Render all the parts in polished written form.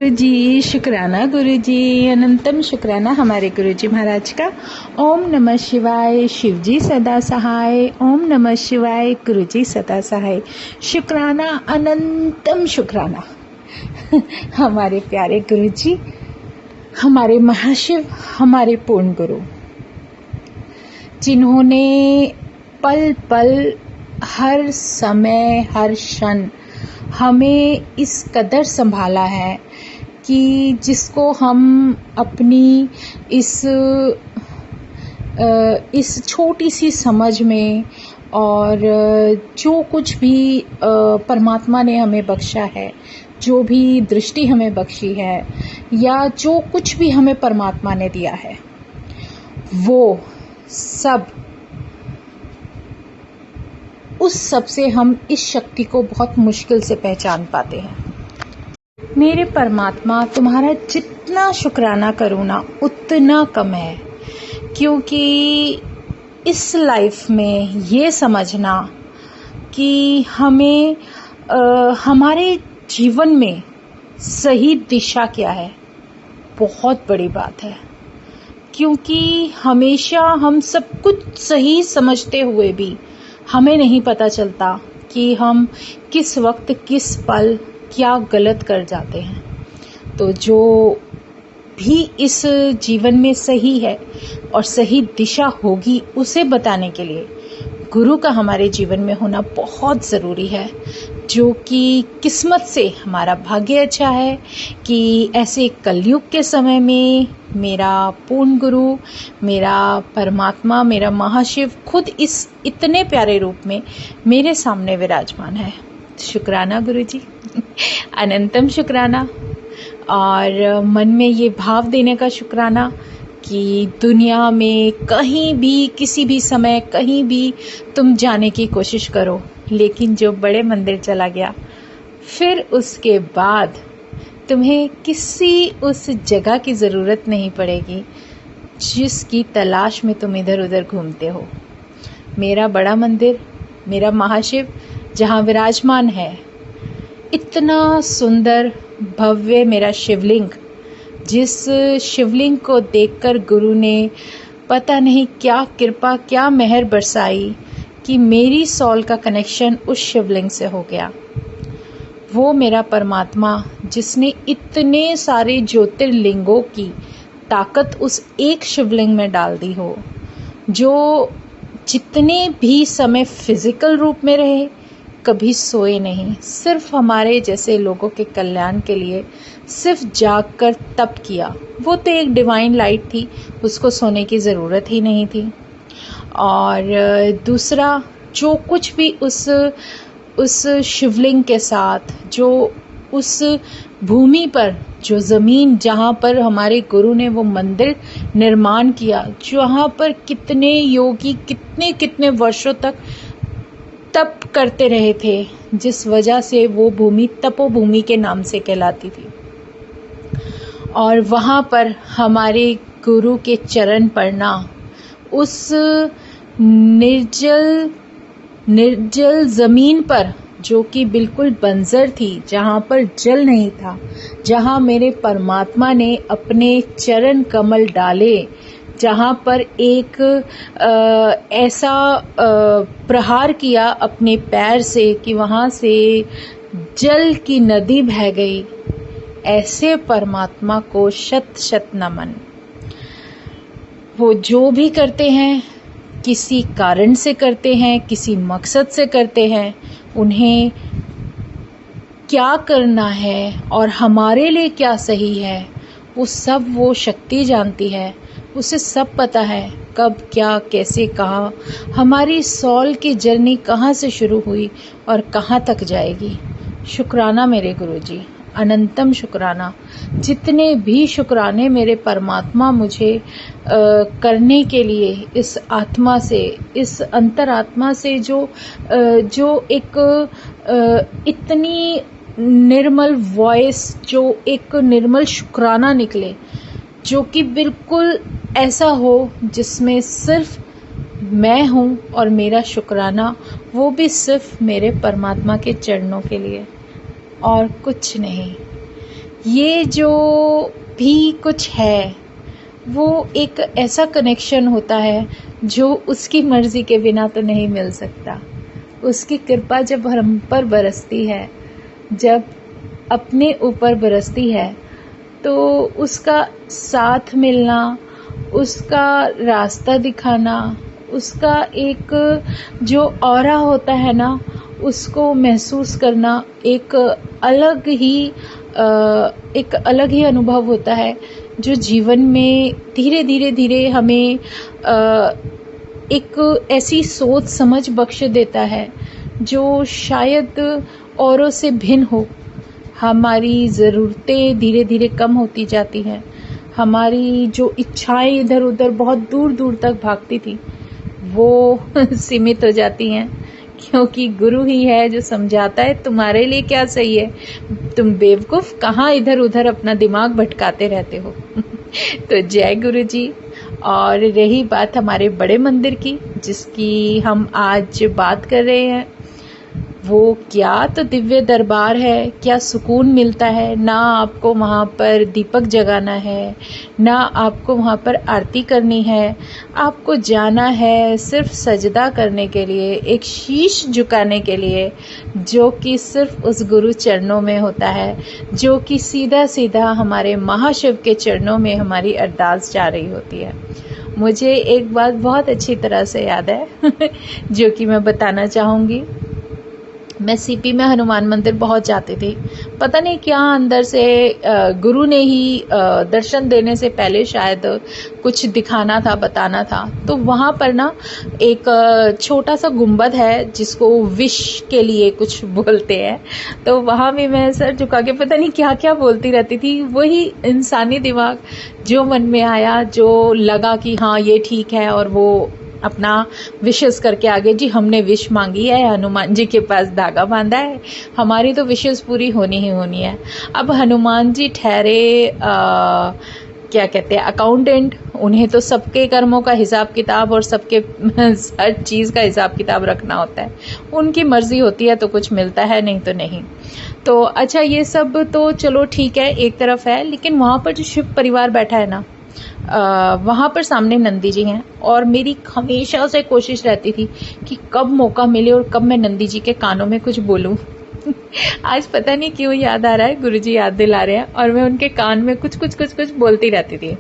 जी शुक्राना गुरु जी, अनंतम शुक्राना हमारे गुरु जी महाराज का। ओम नमः शिवाय, शिव जी सदा सहाय। ओम नमः शिवाय, गुरु जी सदा सहाय। शुक्राना, अनंतम शुक्राना हमारे प्यारे गुरु जी, हमारे महाशिव, हमारे पूर्ण गुरु, जिन्होंने पल पल, हर समय, हर क्षण हमें इस कदर संभाला है कि जिसको हम अपनी इस छोटी सी समझ में और जो कुछ भी परमात्मा ने हमें बख्शा है, जो भी दृष्टि हमें बख्शी है, या जो कुछ भी हमें परमात्मा ने दिया है, वो सब, उस सब से हम इस शक्ति को बहुत मुश्किल से पहचान पाते हैं। मेरे परमात्मा, तुम्हारा जितना शुक्राना करूँ ना उतना कम है, क्योंकि इस लाइफ में ये समझना कि हमें हमारे जीवन में सही दिशा क्या है, बहुत बड़ी बात है। क्योंकि हमेशा हम सब कुछ सही समझते हुए भी हमें नहीं पता चलता कि हम किस वक्त, किस पल क्या गलत कर जाते हैं। तो जो भी इस जीवन में सही है और सही दिशा होगी, उसे बताने के लिए गुरु का हमारे जीवन में होना बहुत ज़रूरी है। जो कि किस्मत से हमारा भाग्य अच्छा है कि ऐसे कलयुग के समय में मेरा पूर्ण गुरु, मेरा परमात्मा, मेरा महाशिव खुद इस इतने प्यारे रूप में मेरे सामने विराजमान है। शुक्राना गुरु जी, अनंतम शुक्राना। और मन में ये भाव देने का शुक्राना कि दुनिया में कहीं भी, किसी भी समय, कहीं भी तुम जाने की कोशिश करो, लेकिन जो बड़े मंदिर चला गया, फिर उसके बाद तुम्हें किसी उस जगह की ज़रूरत नहीं पड़ेगी जिसकी तलाश में तुम इधर उधर घूमते हो। मेरा बड़ा मंदिर, मेरा महाशिव जहाँ विराजमान है, इतना सुंदर भव्य मेरा शिवलिंग, जिस शिवलिंग को देखकर गुरु ने पता नहीं क्या कृपा, क्या मेहर बरसाई कि मेरी सॉल का कनेक्शन उस शिवलिंग से हो गया। वो मेरा परमात्मा, जिसने इतने सारे ज्योतिर्लिंगों की ताकत उस एक शिवलिंग में डाल दी हो, जो जितने भी समय फिजिकल रूप में रहे, कभी सोए नहीं, सिर्फ हमारे जैसे लोगों के कल्याण के लिए सिर्फ जाग कर तप किया। वो तो एक डिवाइन लाइट थी, उसको सोने की ज़रूरत ही नहीं थी। और दूसरा, जो कुछ भी उस शिवलिंग के साथ, जो उस भूमि पर, जो ज़मीन जहाँ पर हमारे गुरु ने वो मंदिर निर्माण किया, जहाँ पर कितने योगी कितने कितने वर्षों तक तप करते रहे थे, जिस वजह से वो भूमि तपोभूमि के नाम से कहलाती थी। और वहाँ पर हमारे गुरु के चरण पड़ना, उस निर्जल ज़मीन पर, जो कि बिल्कुल बंजर थी, जहाँ पर जल नहीं था, जहाँ मेरे परमात्मा ने अपने चरण कमल डाले, जहाँ पर एक ऐसा प्रहार किया अपने पैर से कि वहाँ से जल की नदी बह गई, ऐसे परमात्मा को शत शत नमन। वो जो भी करते हैं, किसी कारण से करते हैं, किसी मकसद से करते हैं, उन्हें क्या करना है और हमारे लिए क्या सही है, वो सब वो शक्ति जानती है। उसे सब पता है, कब, क्या, कैसे, कहाँ हमारी सॉल की जर्नी कहाँ से शुरू हुई और कहाँ तक जाएगी। शुक्राना मेरे गुरुजी, अनंतम शुक्राना। जितने भी शुक्राने मेरे परमात्मा मुझे करने के लिए, इस आत्मा से, इस अंतरात्मा से जो एक इतनी निर्मल वॉइस, जो एक निर्मल शुक्राना निकले, जो कि बिल्कुल ऐसा हो जिसमें सिर्फ मैं हूँ और मेरा शुक्राना, वो भी सिर्फ मेरे परमात्मा के चरणों के लिए और कुछ नहीं। ये जो भी कुछ है वो एक ऐसा कनेक्शन होता है जो उसकी मर्जी के बिना तो नहीं मिल सकता। उसकी कृपा जब हम पर बरसती है, जब अपने ऊपर बरसती है, तो उसका साथ मिलना, उसका रास्ता दिखाना, उसका एक जो ऑरा होता है ना, उसको महसूस करना एक अलग ही अनुभव होता है, जो जीवन में धीरे धीरे धीरे हमें एक ऐसी सोच समझ बख्श देता है जो शायद औरों से भिन्न हो। हमारी ज़रूरतें धीरे धीरे कम होती जाती हैं, हमारी जो इच्छाएं इधर उधर बहुत दूर दूर तक भागती थी वो सीमित हो जाती हैं, क्योंकि गुरु ही है जो समझाता है तुम्हारे लिए क्या सही है, तुम बेवकूफ़ कहाँ इधर उधर अपना दिमाग भटकाते रहते हो। तो जय गुरु जी। और रही बात हमारे बड़े मंदिर की, जिसकी हम आज बात कर रहे हैं, वो क्या तो दिव्य दरबार है, क्या सुकून मिलता है। ना आपको वहाँ पर दीपक जगाना है, ना आपको वहाँ पर आरती करनी है, आपको जाना है सिर्फ सजदा करने के लिए, एक शीश झुकाने के लिए, जो कि सिर्फ उस गुरु चरणों में होता है, जो कि सीधा सीधा हमारे महाशिव के चरणों में हमारी अरदास जा रही होती है। मुझे एक बात बहुत अच्छी तरह से याद है जो कि मैं बताना चाहूँगी। मैं सीपी में हनुमान मंदिर बहुत जाती थी। पता नहीं क्या अंदर से गुरु ने ही दर्शन देने से पहले शायद कुछ दिखाना था, बताना था। तो वहाँ पर ना एक छोटा सा गुंबद है जिसको विश के लिए कुछ बोलते हैं। तो वहाँ भी मैं सर झुका के पता नहीं क्या क्या बोलती रहती थी। वही इंसानी दिमाग जो मन में आया, जो लगा कि हाँ ये ठीक है, और वो अपना विशेष करके आगे, जी हमने विश मांगी है, हनुमान जी के पास धागा बांधा है, हमारी तो विशेष पूरी होनी ही होनी है। अब हनुमान जी ठहरे क्या कहते हैं अकाउंटेंट, उन्हें तो सबके कर्मों का हिसाब किताब और सबके हर चीज़ का हिसाब किताब रखना होता है। उनकी मर्जी होती है तो कुछ मिलता है, नहीं तो नहीं। तो अच्छा ये सब तो चलो ठीक है, एक तरफ है, लेकिन वहाँ पर जो शिव परिवार बैठा है ना, वहाँ पर सामने नंदी जी हैं, और मेरी हमेशा से कोशिश रहती थी कि कब मौका मिले और कब मैं नंदी जी के कानों में कुछ बोलूं। आज पता नहीं क्यों याद आ रहा है, गुरुजी याद दिला रहे हैं, और मैं उनके कान में कुछ बोलती रहती थी।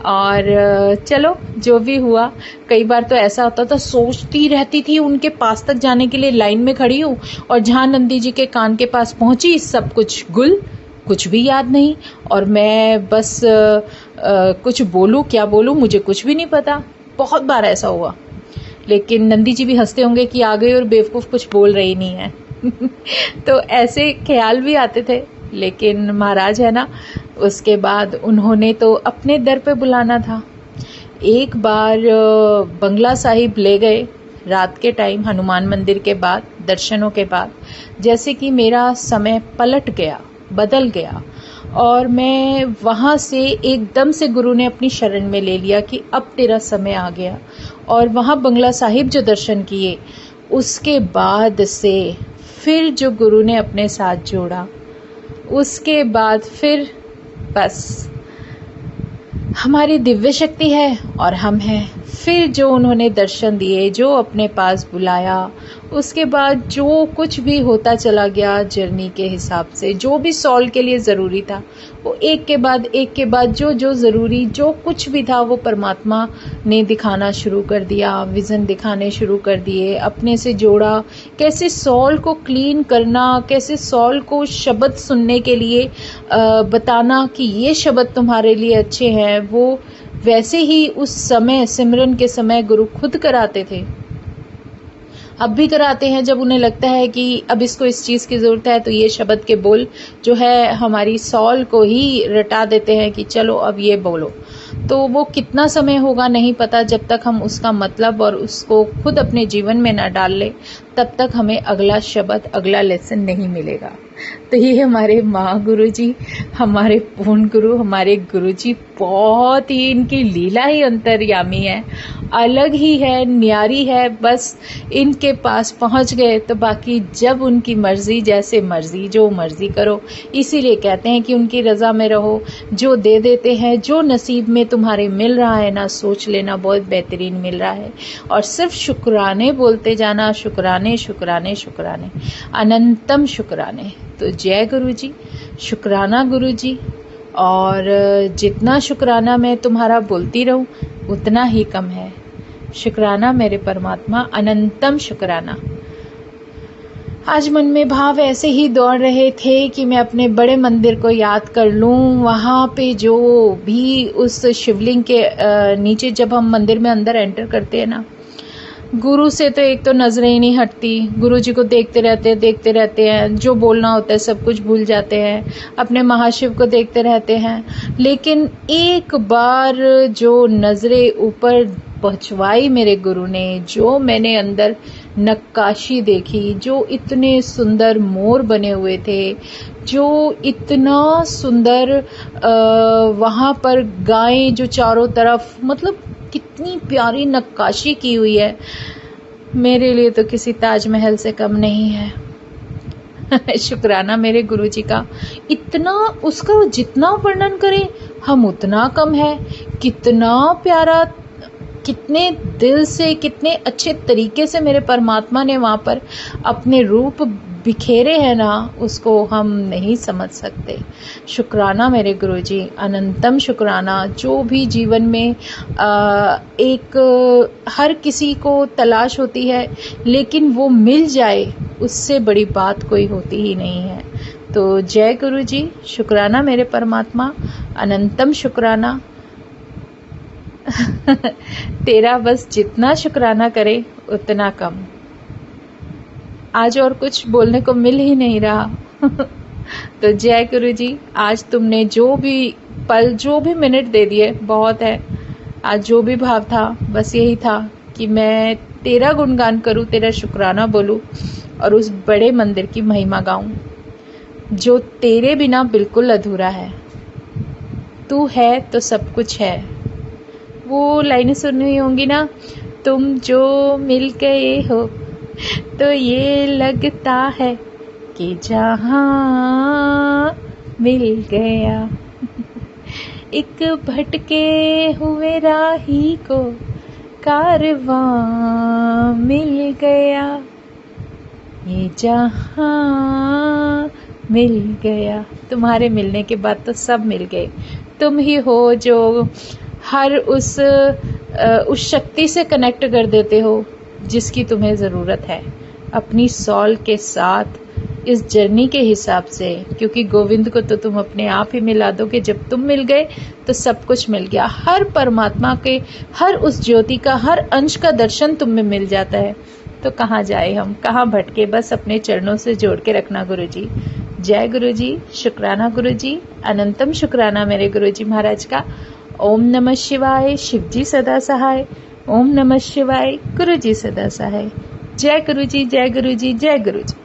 और चलो जो भी हुआ, कई बार तो ऐसा होता था सोचती रहती थी उनके पास तक जाने के लिए, लाइन में खड़ी हूँ और जहाँ नंदी जी के कान के पास पहुंची सब कुछ गुल, कुछ भी याद नहीं, और मैं बस कुछ बोलूं क्या बोलूं मुझे कुछ भी नहीं पता। बहुत बार ऐसा हुआ, लेकिन नंदी जी भी हंसते होंगे कि आ गई और बेवकूफ़ कुछ बोल रही नहीं है। तो ऐसे ख्याल भी आते थे, लेकिन महाराज है ना, उसके बाद उन्होंने तो अपने दर पे बुलाना था। एक बार बंगला साहिब ले गए रात के टाइम, हनुमान मंदिर के बाद, दर्शनों के बाद, जैसे कि मेरा समय पलट गया, बदल गया, और मैं वहाँ से एकदम से गुरु ने अपनी शरण में ले लिया कि अब तेरा समय आ गया। और वहाँ बंगला साहिब जो दर्शन किए, उसके बाद से फिर जो गुरु ने अपने साथ जोड़ा, उसके बाद फिर बस हमारी दिव्य शक्ति है और हम हैं। फिर जो उन्होंने दर्शन दिए, जो अपने पास बुलाया, उसके बाद जो कुछ भी होता चला गया जर्नी के हिसाब से, जो भी सॉल्व के लिए ज़रूरी था, वो एक के बाद जो ज़रूरी, जो कुछ भी था, वो परमात्मा ने दिखाना शुरू कर दिया, विज़न दिखाने शुरू कर दिए, अपने से जोड़ा। कैसे सॉल्व को क्लीन करना, कैसे सॉल्व को शब्द सुनने के लिए बताना कि ये शब्द तुम्हारे लिए अच्छे हैं, वो वैसे ही उस समय सिमरन के समय गुरु खुद कराते थे। अब भी कराते हैं जब उन्हें लगता है कि अब इसको इस चीज़ की ज़रूरत है, तो ये शब्द के बोल जो है हमारी सॉल को ही रटा देते हैं कि चलो अब ये बोलो। तो वो कितना समय होगा नहीं पता, जब तक हम उसका मतलब और उसको खुद अपने जीवन में ना डाल ले, तब तक हमें अगला शब्द, अगला लेसन नहीं मिलेगा। तो ये हमारे माँ गुरु जी, हमारे पूर्ण गुरु, हमारे गुरु जी बहुत ही, इनकी लीला ही अंतर्यामी है, अलग ही है, न्यारी है। बस इनके पास पहुंच गए तो बाकी जब उनकी मर्जी, जैसे मर्जी, जो मर्जी करो। इसीलिए कहते हैं कि उनकी रजा में रहो। जो दे देते हैं, जो नसीब में तुम्हारे मिल रहा है ना, सोच लेना बहुत बेहतरीन मिल रहा है। और सिर्फ शुक्राने बोलते जाना, शुक्राने शुक्राने शुक्राने, अनंतम शुक्राने। तो जय गुरु जी, शुक्राना गुरु जी। और जितना शुक्राना मैं तुम्हारा बोलती रहूं उतना ही कम है। शुक्राना मेरे परमात्मा, अनंतम शुक्राना। आज मन में भाव ऐसे ही दौड़ रहे थे कि मैं अपने बड़े मंदिर को याद कर लूं। वहाँ पे जो भी उस शिवलिंग के नीचे जब हम मंदिर में अंदर एंटर करते हैं ना, गुरु से तो एक तो नजरें ही नहीं हटती। गुरु जी को देखते रहते हैं, जो बोलना होता है सब कुछ भूल जाते हैं, अपने महाशिव को देखते रहते हैं। लेकिन एक बार जो नजरें ऊपर पहुंचवाई मेरे गुरु ने, जो मैंने अंदर नक्काशी देखी, जो इतने सुंदर मोर बने हुए थे, जो इतना सुंदर वहाँ पर गायें जो चारों तरफ, मतलब कितनी प्यारी नक्काशी की हुई है, मेरे लिए तो किसी ताजमहल से कम नहीं है। शुक्राना मेरे गुरुजी का। इतना उसका जितना वर्णन करें हम उतना कम है। कितना प्यारा, कितने दिल से, कितने अच्छे तरीके से मेरे परमात्मा ने वहाँ पर अपने रूप बिखेरे हैं ना, उसको हम नहीं समझ सकते। शुक्राना मेरे गुरुजी, अनंतम शुक्राना। जो भी जीवन में एक हर किसी को तलाश होती है, लेकिन वो मिल जाए उससे बड़ी बात कोई होती ही नहीं है। तो जय गुरुजी, शुक्राना मेरे परमात्मा, अनंतम शुक्राना। तेरा बस जितना शुक्राना करे उतना कम। आज और कुछ बोलने को मिल ही नहीं रहा। तो जय गुरु जी, आज तुमने जो भी पल, जो भी मिनट दे दिए बहुत है। आज जो भी भाव था बस यही था कि मैं तेरा गुणगान करूं, तेरा शुक्राना बोलूं और उस बड़े मंदिर की महिमा गाऊं जो तेरे बिना बिल्कुल अधूरा है। तू है तो सब कुछ है। वो लाइनें सुनी होंगी ना, तुम जो मिल गए हो तो ये लगता है कि जहां मिल गया। एक भटके हुए राही को कारवां मिल गया, ये जहां मिल गया। तुम्हारे मिलने के बाद तो सब मिल गए। तुम ही हो जो हर उस शक्ति से कनेक्ट कर देते हो जिसकी तुम्हें ज़रूरत है, अपनी सॉल के साथ इस जर्नी के हिसाब से। क्योंकि गोविंद को तो तुम अपने आप ही मिला दो कि जब तुम मिल गए तो सब कुछ मिल गया। हर परमात्मा के, हर उस ज्योति का, हर अंश का दर्शन तुम में मिल जाता है। तो कहाँ जाए हम, कहाँ भटके, बस अपने चरणों से जोड़ के रखना गुरुजी। जय गुरुजी, शुक्राना गुरुजी, अनंतम शुक्राना मेरे गुरुजी महाराज का। ओम नमः शिवाय, शिवजी सदा सहाय। ओम नमः शिवाय, गुरुजी सदा सहाय। जय गुरुजी, जय गुरुजी, जय गुरुजी।